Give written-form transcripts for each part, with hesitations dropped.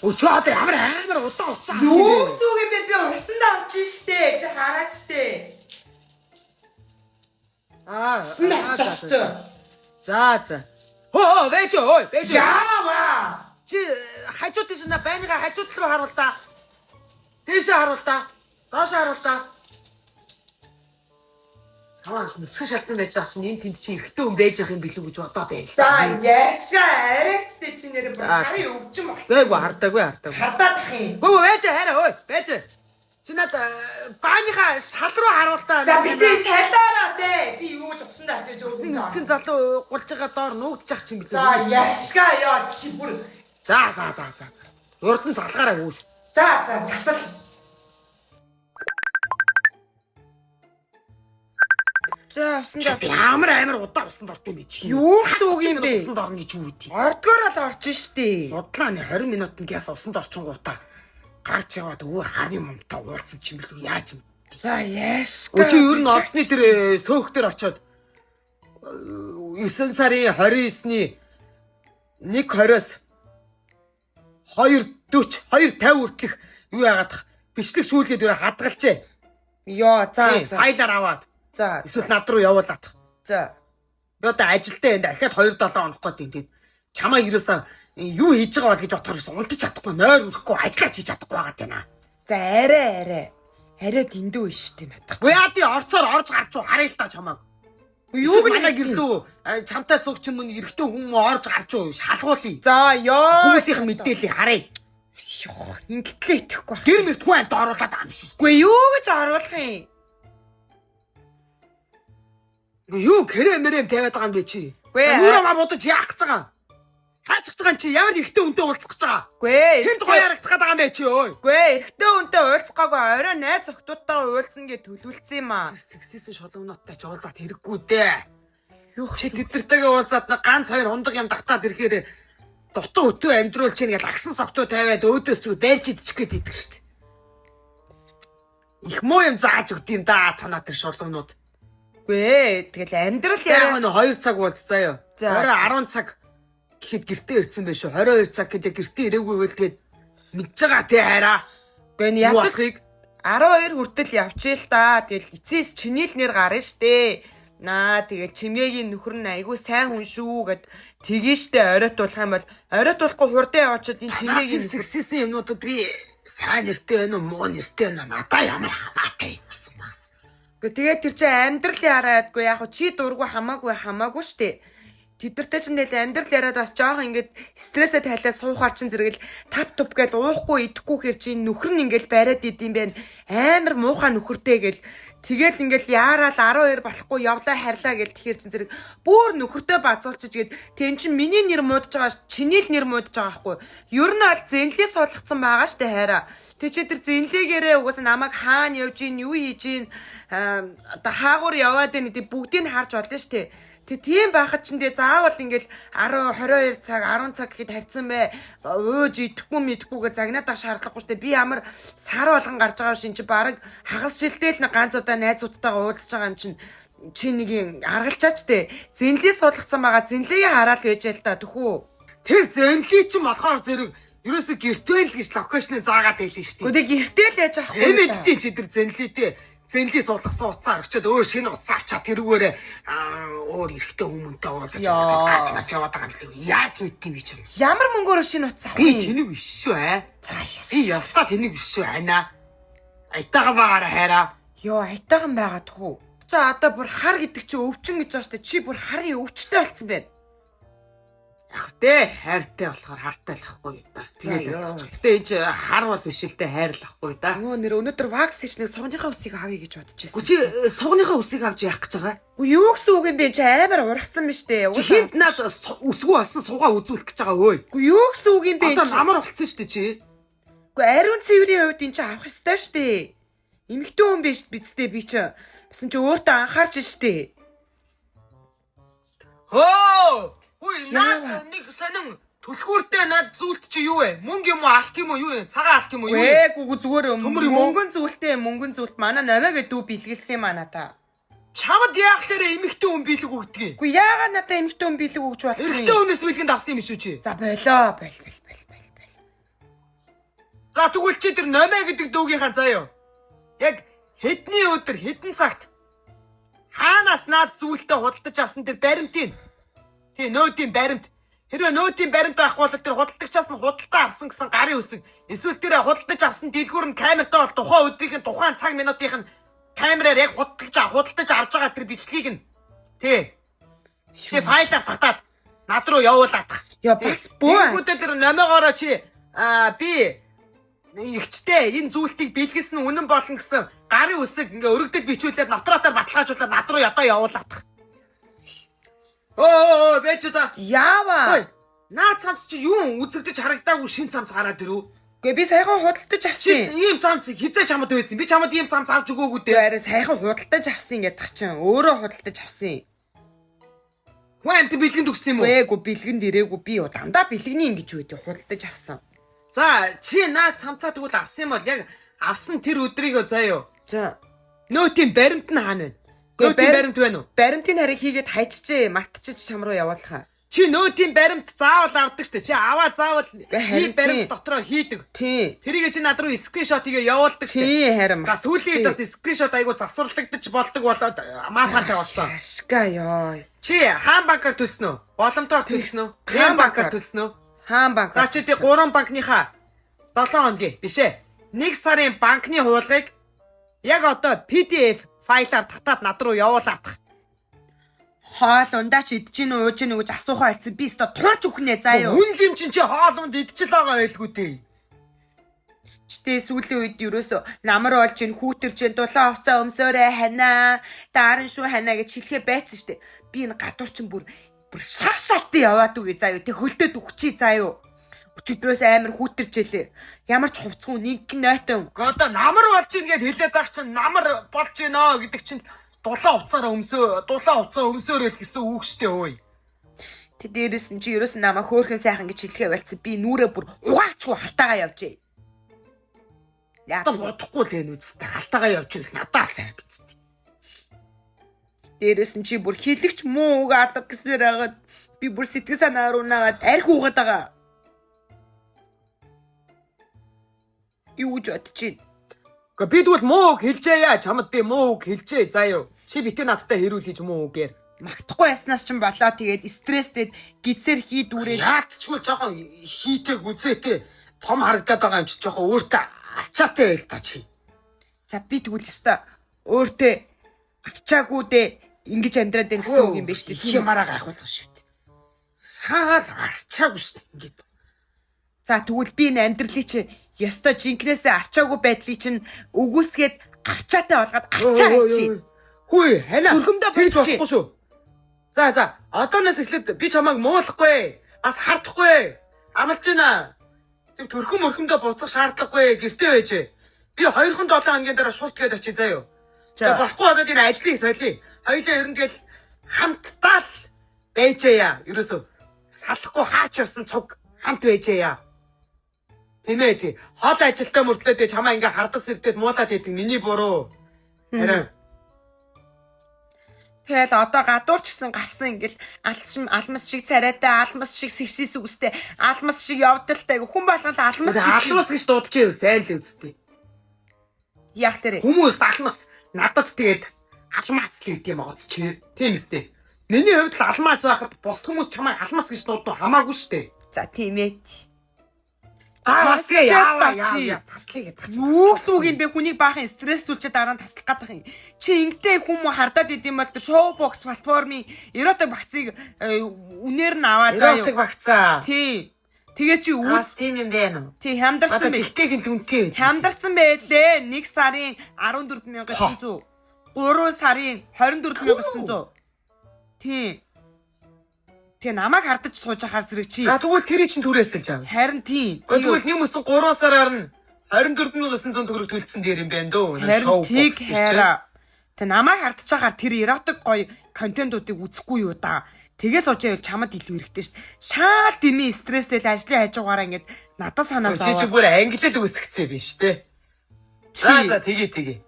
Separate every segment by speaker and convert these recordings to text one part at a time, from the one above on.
Speaker 1: Өчөөд амар удаа уцаа.
Speaker 2: Юу гэсэн үг юм бэ? Би усанд орж штэ. Чи хараач штэ. Усанд орчих.
Speaker 1: За. Хөө, вэж.
Speaker 2: Яава.
Speaker 1: Чи хажууд тийш на байныга хажууд руу харуул та. Тийшээ харуул та. Доош харуул та. Хамаас нүцгэн шалтан байж байгаа чинь энэ тэнд чи эрэгтэй хүн байж байгаа юм билүү гэж бодоод байл.
Speaker 2: За яашаа арайчтэй чи нэр бүр харин өвчин болсон.
Speaker 1: Гээгүй хардаагүй.
Speaker 2: Хардаад ах юм.
Speaker 1: Хөө байж хараа ой байж. Чи над бааныхаа шал руу харуул та.
Speaker 2: За битээ салаараа дээ. Би юу гэж усанд очиж
Speaker 1: Нэг нүцгэн залуу гулж байгаа доор нуугдчих чинь билүү.
Speaker 2: За яашгаа яа чи бүр.
Speaker 1: За. Урд нь залгаараа үүш.
Speaker 2: За тасал. За усанд
Speaker 1: Ямар удаа усанд орд юм бэ чи?
Speaker 2: Юу гэсэн үг юм бэ?
Speaker 1: Усанд орно гэж юу вэ?
Speaker 2: Ордгоор л орж штэ.
Speaker 1: Бодлааны 20 минутанд гяс усанд орчингуудаа гарч яваад өөр харын момтой уулзсан ч юм билүү яаж юм.
Speaker 2: За яашгаа.
Speaker 1: Чи ер нь орцны тэр сөөхтөр очоод 9 сарын 29-ний 1:20-оос 2:40 2:50 хүртэлх юу яагаад бичлэг шүүлгээд өрөө хадгалчээ.
Speaker 2: Йоо за.
Speaker 1: Файлаар аваад.
Speaker 2: За.
Speaker 1: Эсвэл над руу явуулаад.
Speaker 2: За.
Speaker 1: Би одоо ажилдаа энэ дахиад 2-7 хоног гээд тэгээд чамаа юусэн юу хийж байгаа бол гэж бодохоор унтаж чадахгүй, нойр өрөхгүй, ажиллаж хийж чадахгүй байгаа тэнэ.
Speaker 2: За арай. Арай дэндүү штэ надад.
Speaker 1: Яади орцоор орж гарч уу харъя л та чамаа. Юу манай гэрлүү чамтай цуг ч юм уу эрэгтэй хүн орж гарч уу шалгуулъя.
Speaker 2: За ёо.
Speaker 1: Хүмүүсийн мэдээллийг харъя.
Speaker 2: Ёо ингэтлээ итгэхгүй.
Speaker 1: Гэр мэрт хүн амт оруулаад аам шүү.
Speaker 2: Үгүй юу гэж оруулах юм?
Speaker 1: Юу кремэрэм тавиад байгаа юм бэ чи? Нүрэ маа бодож яах гэж байгаа? Хаачих гэж байгаа чи ямар эрэгтэй хүнтэй уулзах гэж байгаа?
Speaker 2: Үгүй.
Speaker 1: Тэнд гоё харагдах байгаа юм бэ чи өө?
Speaker 2: Үгүй эрэгтэй хүнтэй уулзахгаагүй орой найз охтуудтайгаа уулзна гэж төлөвлөсөн юм аа.
Speaker 1: Сексисэн шулуунуудтай ч уулзаад хэрэггүй дээ. Юу чи тэднэртэйгээ уулзаад ганц хоёр хундаг юм давтаад ирэхээр дутуу өтөө амьдруул чинь гэж агсан согтуу тавиад өөдөөс зүг байлж идчих гээд идэг штт. Их муу юм зааж өгд юм да танаа тэр шулуунууд.
Speaker 2: Үгүй тэгэл амьдрал яриа
Speaker 1: 2 цаг уулзцаа юу. Орой 10 цаг гэхэд гэртээ ирсэн байх шүү. 22 цаг гэдэг гэртээ ирээгүй байл тэгээд мэдж байгаа тий хайраа.
Speaker 2: Гэхдээ ядахыг 12 хүртэл явчихъя л да. Тэгэл эцэс чиний л нэр гарна штэ. Тэгэл чимээгийн нөхөр нь айгүй сайн хүн шүү гэд тгий штэ оройтуулах юм бол оройтуулахгүй хурдан явуулчихад энэ чимээгийн
Speaker 1: сексисэн юмнуудад би сайн нэртэй байна уу муу нэртэй байна надаа ямар хамаатай юмсан мас.
Speaker 2: Тэгээд тэр чинь амьдрал яриадгүй яг чи дургу хамаагүй штэ. Тэдэртэй ч нэл амьдрал яриад бас жоох ингээд стрессээ тайлаад суухаар чин зэрэгэл тав туп гэж уухгүй идэхгүй хэр чи нөхөр нь ингээд бариад идэм байх амар муухай нөхөртэй гэл тэгэл ингээд яарал 12 болохгүй явлаа харьлаа гэл тэгэхэр чин зэрэг бүр нөхөртэй базуулчих гээд тэн чин миний нэр муудаж байгаа чиний л нэр муудаж байгаа байхгүй ер нь бол зэнлээ суулгацсан байгаа штэ хайраа тэг чи тэр зэнлээгээрээ угаас намайг хаана явж ийн юу хийж ийн одоо хаагуур яваад байна гэдэг бүгдийг харж болно штэ. Тэг тийм байхад ч энэ заавал ингээл 10 22 цаг 10 цаг гэхэд харьцсан бай. Өөж идэхгүй мэдхгүйгээ загнаадах шаардлагагүй штэ. Би ямар сар болгон гарч байгаа шин чи баг хагас жилдээ л ганц удаа найзуудтайгаа уулзж байгаа юм чин чи нэг аргалчаач тэ. Зэнлээ суулгацсан байгаа. Зэнлэгээ хараад байж л та тэхүү.
Speaker 1: Тэр зэнлээ чинь болохоор зэрэг ерөөсө гэртвэл гэж локейшн заагаад байлаа штэ.
Speaker 2: Гэхдээ гэртэл яаж авахгүй.
Speaker 1: Эмэдтэй чи тэр зэнлээтэй зэнлээ суулгасан утсаа орчоод өөр шинэ утсаа авчаад тэрүүгээр өөр эрэгтэй хүмүүнтэй уулзаж гарч марч яваад байгаа юм лээ. Яаж үтдээ би ч юм.
Speaker 2: Ямар мөнгөөр шинэ утас авах
Speaker 1: би
Speaker 2: вэ?
Speaker 1: тэнэг биш шүү
Speaker 2: За яаш.
Speaker 1: би ястаа тэнэг биш шүү айна. Айтайхан байгаараа хайраа.
Speaker 2: Йоо айтайхан байгаа тхүү. Чи одоо бүр хар гэдэг чи өвчин гэж байгаа штэ. Чи бүр харын өвчтэй болцсон байна.
Speaker 1: Яг тэ хайртай болохоор хартай л ахгүй да. Тэгэл. Гэтэ энэ хар бол биш л дээ хайр л ахгүй да.
Speaker 2: Өө нэр өнөөдөр вакс хийснээр сугныхаа үсийг авъя гэж бодож байсан.
Speaker 1: Чи сугныхаа үсийг авч яах гэж байгаа?
Speaker 2: Үгүй юу гэсэн үг юм бэ? Чи амар ургацсан биз дээ.
Speaker 1: Чи хинт над үсгүй болсон суугаа үзүүлэх гэж байгаа өөй.
Speaker 2: Үгүй юу гэсэн үг юм бэ?
Speaker 1: Одоо намар болцсон шүү дээ чи.
Speaker 2: Үгүй ариун цэврийн хувьд энэ чи авах ёстой шүү дээ. Эмэгтэй хүн биш бидтэй би чи басан чи өөртөө анхаарч шүү дээ.
Speaker 1: Хөө! Үгүй наад нэг сонин түлхүүртэй над зүйлт чи юу вэ? Мөнгө юм уу алт юм уу юу вэ? Цагаан алт юм уу юу вэ?
Speaker 2: Үгүй зүгээр мөнгөн зүйлт манай навиагээ дүү бэлгэлсэн юм аа та.
Speaker 1: Чамд яахлаарэ эмэгтэй хүн бэлэг өгдөг юм?
Speaker 2: Үгүй яагаад надаа эмэгтэй хүн бэлэг өгч болох юм?
Speaker 1: Эрэгтэй хүнээс бэлгэнд авсан юм шүү чи.
Speaker 2: За болоо.
Speaker 1: За тэгвэл чи тэр номё гэдэг дүүгийнхаа заяа. Яг хэдний өдөр хэдэн цагт хаанаас наад зүйлтэй худалдаж авсан тэр баримтын. Тий нөөдийн баримт. Хэрвээ нөөдийн баримт байхгүй бол тэр худалдагчаас нь худалдаа авсан гэсэн гарын үсэг. Эсвэл тэр худалдаж авсан дэлгүүр нь камертай бол тухайн өдрийн тухайн цаг минутын камераар яг худалдаж авж байгаа тэр бичлэгийг нь тий. Чи файлаар татаад над руу явуулаадах.
Speaker 2: Яа бас бөө.
Speaker 1: Тэр номоогоороо чи би ихчтэй энэ зүйлтийг бэлгэлсэн нь үнэн болно гэсэн гарын үсэг ингээ өргөдөл бичүүлээд нотротоор баталгаажуулаад над руу одоо явуулаадах. Оо бэж та.
Speaker 2: Яава.
Speaker 1: Наад цамц чи юу үзэгдэж харагдаагүй шин цамц гараад ирв.
Speaker 2: Гэ би сайхан худалдаж авсан.
Speaker 1: Ийм цамц хизээ чамд байсан. Би чамд ийм цамц авч өгөөгүй дээ.
Speaker 2: Арай сайхан худалдаж авсан гэдэх чинь өөрөө худалдаж авсан.
Speaker 1: Хүн амт бэлгэнд өгсөн юм уу?
Speaker 2: Ээгүй бэлгэнд ирээгүй би дандаа бэлгэний юм гэж үгдээ худалдаж авсан.
Speaker 1: За чи наад цамцаа тэгвэл авсан юм бол яг авсан тэр өдрийг заяа.
Speaker 2: За
Speaker 1: нөөтийн баримт нь хаана вэ? Нөөтийн баримт байна уу?
Speaker 2: Баримтын харийг хийгээд хайчжээ, мартчих чам руу явуулахаа.
Speaker 1: Чи нөөтийн баримт заавал авдаг штэ. Чи аваа заавал хий баримт дотроо хийдэг.
Speaker 2: Тий.
Speaker 1: Тэрийг чи над руу скриншот хийгээ явуулдаг штэ.
Speaker 2: Тий харин.
Speaker 1: За сүүлийн бас скриншот айгу засварлагдаж болдог болоод маапантай болсон.
Speaker 2: Ашга ёо.
Speaker 1: Чи хаан банкар төлсөн үү? Боломтоор төлсөн үү? Хаан банкар төлсөн үү?
Speaker 2: Хаан банк.
Speaker 1: За чи тий 3 банкныхаа 7 хоногийн биш ээ. 1 сарын банкны хуулгыг яг одоо PDF файлаар татаад над руу явуулаадах.
Speaker 2: Хоол ундаач идэж гин ууж гин гэж асуухаа хэлсэн. Би өстө турч өгнэ заа юу.
Speaker 1: Хүн лим чи хоол унд идчихэл байгаа байлгүй дээ.
Speaker 2: Чтэй сүүлийн үед ерөөсө намар болж гин хүүтэрч гин дулаан хувцас өмсөөрэ ханаа. Дааран шүү ханаа гэж хэлэхээ байцсан штэ. Би энэ гадуурчин бүр шавшаалтын яваад үгүй заа юу. Тэг хөлтөд өгчий заа юу. Өчигдрөөс амар хүүтэрчээлээ. Ямар ч хувцгүй нэг нойтон.
Speaker 1: Одоо намар болж гин гэд хэлээд байх чинь намар болж гинөө гэдэг чинь дулаан хувцаараа өмсөөрөл гэсэн үг штэ өөй.
Speaker 2: Тэ дээрээс нь чи ерөөс намаа хөөхөн сайхан гэж хэлэхээ байлцсан. Би нүрээ бүр угаачгүй халтаагаа явжээ. Яг
Speaker 1: бодохгүй л энэ үстэй халтаагаа явж ирэл надаа сайн бицтэй.
Speaker 2: Дээрээс нь чи бүр хэлэгч муу үг алга гэсээр хагаад би бүр сэтгэл санаа руу наагаад арх уугаад байгаа. Юу ч бодож чинь.
Speaker 1: Гэхдээ би тэгвэл муу үг хэлжээ яа. Чамд би муу үг хэлжээ заа юу. Чи битээ надтай хэрүүл хийж муу үгээр.
Speaker 2: Магтахгүй яснаас ч болоо тэгээд стресстэд гизээр хий дүүрээ.
Speaker 1: Яатчгүй жоохон хийдэг үзээтэй том харагдаад байгаа юм чи жоохон өөртөө арчаатай байл та чи.
Speaker 2: За би тэгвэл өстой өөртөө арчаагүй дээ ингэж амьдраад байх гэсэн үг юм байна шүү дээ.
Speaker 1: Тийм мараа гайхуулах шүү дээ. Шаал арчаагүй шүү дээ ингээд.
Speaker 2: За тэгвэл би энэ амьдралыг чи ёстой жинкнээсээ арчаагүй байдлыг чинь өгөөсгээд арчаатай болгоод арчаа хийчих.
Speaker 1: Хүй ханаа.
Speaker 2: Өргөмдөө
Speaker 1: тэгж болохгүй шүү. За одооноос эхлээд би чамайг муулахгүй. Бас хардахгүй. Амлаж байна. Тэг төрхөн мөрхөмдөө буцах шаардлагагүй гэртээ байж. Би 2-7 хоногийн дараа шурт гээд очие заа юу. За болохгүй одоо энэ ажлыг солиё. Хоёлаа ерөнгээл хамтдаа л байжээ яа. Ерөөсө салахгүй хаач явсан цуг хамт байжээ яа. Тэмээ тий. Хол ажилтаа мөрдлөөд чамаа ингээ хардас ирдээд муулаад идэг миний буруу. Харин
Speaker 2: тэгэл одоо гадуурчсан гарсан ингээл алмас шиг царайтай, алмас шиг сэрсис үстэй, алмас шиг явдалтай хүн болгол алмас
Speaker 1: гэж дуудаж ирэв сайн л үстэй.
Speaker 2: Яг тэр
Speaker 1: хүмүүс алмас надад тэгээд алмаац л гэдэг юм оц чи. Тийм үстэй. Миний хувьд л алмаац байхад бус хүмүүс чамайг алмас гэж дуудав хамаагүй штэ.
Speaker 2: За тийм ээ.
Speaker 1: Бас яа таслыг гэдэг чинь.
Speaker 2: Үгс үг юм бэ хүнийг баахан стресстүүлчээ дараа нь таслах гэдэг юм. Чи ингэтэй хүмүүс хардаад идэм бол шоу-бокс платформын эротик багцыг үнээр нь аваа заа юу.
Speaker 1: Эротик багцаа.
Speaker 2: Тий. Тэгээ чи
Speaker 1: үс тийм юм бэ нүү.
Speaker 2: Тий хямдарсан
Speaker 1: бай. Ихтэйг л үнэтэй.
Speaker 2: Хямдарсан байлээ. 1 сарын 14900. 3 сарын 24900. Тий. Тэгээ намайг хардаж сууж ахаар зэрэг чи.
Speaker 1: За тэгвэл тэрий чинь түрээсэлж аав.
Speaker 2: Харин тийм.
Speaker 1: Тэгвэл нэмсэн 3 сараар нь 24900 төгрөг төлсөн дээр юм байна дөө.
Speaker 2: Харин тийг хайраа. Тэ намайг хардаж ахаар тэр эротик гоё контентуудыг үзэхгүй юу да. Тэгээ сууж байвал чамд илүү хэрэгтэй ш. Шаал дими стресстэй л ажлын хажуугаараа ингээд надад санаа зовоо.
Speaker 1: Чи бүр ангилал үсгэцээ биш те. За тэгээ.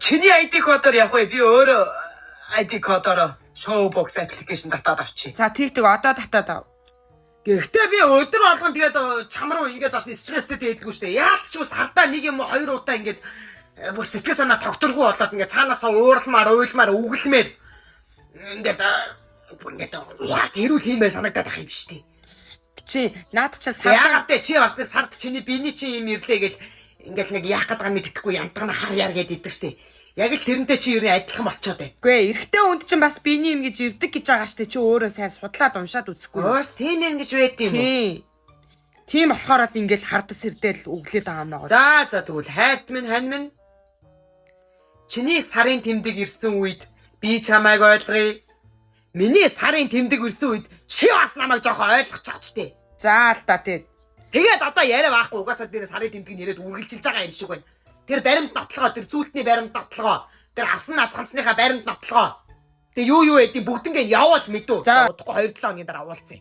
Speaker 1: Чиний ID кодоор явах вэ? Би өөрөө ID кодоор Showbox application татаад авчи.
Speaker 2: За тэг одоо татаад ав.
Speaker 1: Гэхдээ би өдөр болгон тэгээд чам руу ингээд бас стресстэй дээлгүй штэ. Яалт ч ус хардаа нэг юм уу хоёр удаа ингээд бүр сэтгэл санаа тогтворгүй болоод ингээд цаанаасаа ууралмаар, уйлмаар, үгэлмээр ингээд ухаад ирүүл хиймээр санагдаад ах юм штэ.
Speaker 2: Чи наад чи
Speaker 1: Яагаад те чи бас нэг сард чиний биений чи юм ирлээ гэл ингээд нэг яах гэдэг нь мэддэхгүй янтгана хаяар гээд идэг штэ. Яг л тэрнтэй чи ер нь адилхан болчиход байна.
Speaker 2: Үгүй ээ, эрэгтэй хүнд чинь бас биений юм гэж ирдэг гэж байгаа штэ. Чи өөрөө сайн судлаад уншаад үзэхгүй.
Speaker 1: Өөс тийм юм гэж байд юм уу?
Speaker 2: Тийм болохоор л ингээл хардас ирдэл өглөөд байгаа юм байгаа.
Speaker 1: За тэгвэл хайрт минь хань минь. Чиний сарын тэмдэг ирсэн үед би чамайг ойлгоё. Миний сарын тэмдэг ирсэн үед чи бас намайг жоохон ойлгох чаач тээ.
Speaker 2: За л да тий.
Speaker 1: Тэгээд одоо яриа байхгүй угаасаа тэр сарын тэмдэг нэрэд үргэлжилж байгаа юм шиг байна. Тэр баримт нотлогоо, тэр зүйлтний баримт нотлогоо, тэр авсан нац хамсныхаа баримт нотлогоо. Тэгээ юу эдийн бүгднгээ явал мэдүү. Удахгүй 2-7 хоногийн дараа уулзъя.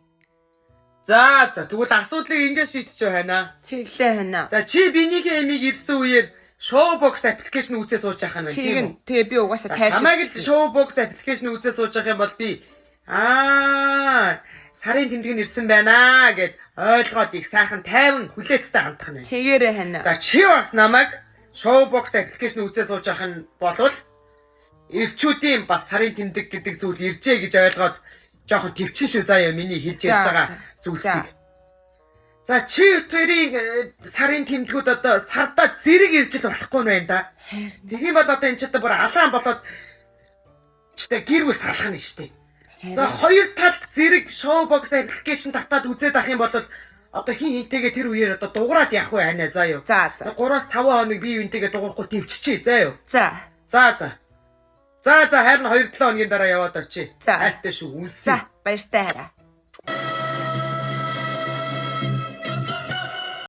Speaker 1: За тэгвэл асуудлыг ингээд шийдчихөө хайнаа.
Speaker 2: Тэглээ хайнаа.
Speaker 1: За чи бинийхээ эмийг ирсэн үеэр Showbox application үзээ сууж байгаа юм байна тийм үү?
Speaker 2: Тэгээ би угаасаа тайвширч.
Speaker 1: Хамааг л Showbox application үзээ сууж байгаа юм бол би сарын тэмдэг нь ирсэн байна гэд ойлгоод их сайхан тайван хүлээцтэй хандах нь байна.
Speaker 2: Тэгээрээ хайнаа.
Speaker 1: За чи бас намайг Showbox application үзээ сууж авах нь болвол ирчүүдийн бас сарын тэмдэг гэдэг зүйл иржээ гэж ойлгоод жоохон төвчин шүү заяа миний хэлж ярьж байгаа зүйлсийг. За чи хоёрын сарын тэмдгүүд одоо сардаа зэрэг ирж л болохгүй нь байна да. Тийм бол одоо энэ ч одоо бүр алаан болоод чтэй гэр бүл салах нь штэ. За хоёр талд зэрэг Showbox application татаад үзээд ах юм бол одоо хинтэйгээ тэр үеэр одоо дуурайд явах вэ ханаа заа юу.
Speaker 2: За.
Speaker 1: 3-5 хоног бие бинтэйгээ дуурахгүй төвччихье заа юу.
Speaker 2: За.
Speaker 1: За харин 2-7 хоногийн дараа яваад очие.
Speaker 2: За.
Speaker 1: Айлтай шүү үнсэн.
Speaker 2: За баяртай хараа.